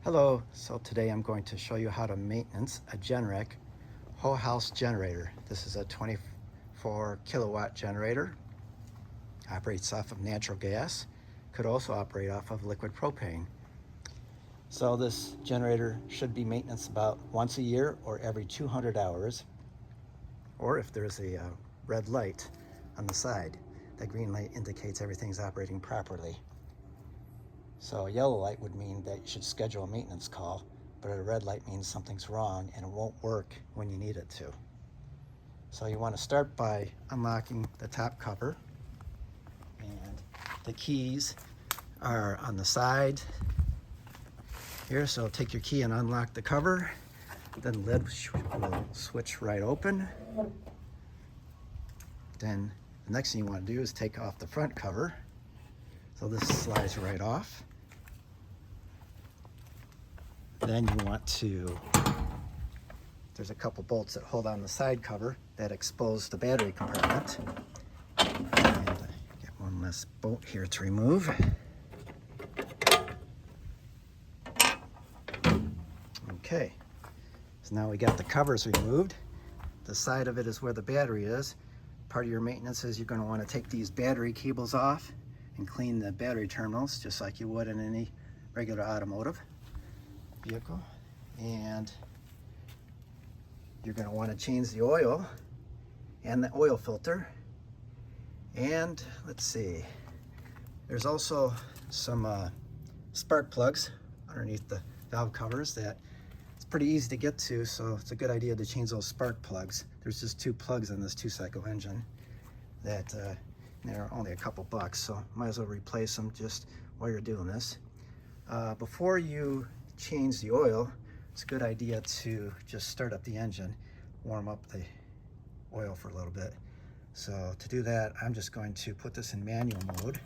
Hello, so today I'm going to show you how to maintenance a Generac whole house generator. This is a 24 kilowatt generator, operates off of natural gas, could also operate off of liquid propane. So this generator should be maintenance about once a year or every 200 hours, or if there's a red light on the side. That green light indicates everything's operating properly. So a yellow light would mean that you should schedule a maintenance call, but a red light means something's wrong and it won't work when you need it to. So you want to start by unlocking the top cover, and the keys are on the side here. So take your key and unlock the cover, then the lid will switch right open. Then the next thing you want to do is take off the front cover. So this slides right off. Then you want to, there's a couple bolts that hold on the side cover that expose the battery compartment. And get one less bolt here to remove. Okay, so now we got the covers removed. The side of it is where the battery is. Part of your maintenance is you're going to want to take these battery cables off and clean the battery terminals just like you would in any regular automotive vehicle. And you're going to want to change the oil and the oil filter. And let's see, there's also some spark plugs underneath the valve covers that it's pretty easy to get to, so it's a good idea to change those spark plugs. There's just 2 plugs in this 2-cycle engine that they're only a couple bucks, so might as well replace them just while you're doing this. Before you change the oil, it's a good idea to just start up the engine, warm up the oil for a little bit. So to do that, I'm just going to put this in manual mode.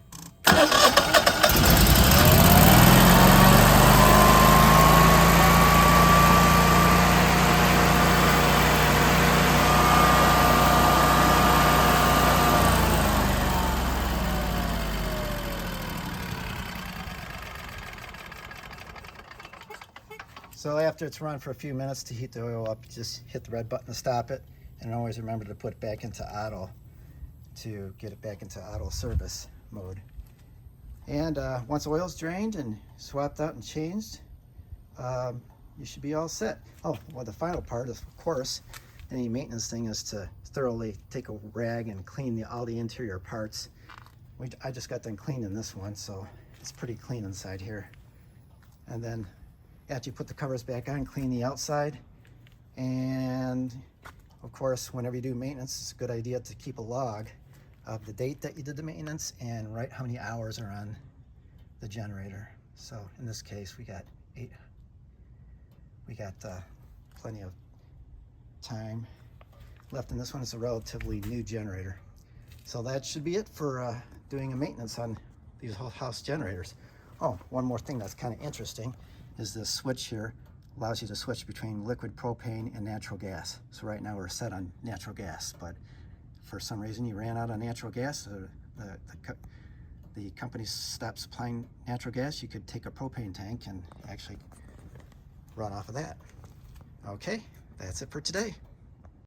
So after it's run for a few minutes to heat the oil up, just hit the red button to stop it, and always remember to put it back into auto to get it back into auto service mode. And once the oil's drained and swapped out and changed, you should be all set. Oh, well, the final part is, of course, any maintenance thing is to thoroughly take a rag and clean all the interior parts. I just got done cleaning this one, so it's pretty clean inside here. And then after you put the covers back on, clean the outside. And of course, whenever you do maintenance, it's a good idea to keep a log of the date that you did the maintenance and write how many hours are on the generator. So in this case, we got 8. We got plenty of time left in this one. It's a relatively new generator. So that should be it for doing a maintenance on these whole house generators. Oh, one more thing that's kind of interesting is this switch here allows you to switch between liquid propane and natural gas. So right now we're set on natural gas, but for some reason you ran out of natural gas, the company stopped supplying natural gas. You could take a propane tank and actually run off of that. Okay, that's it for today.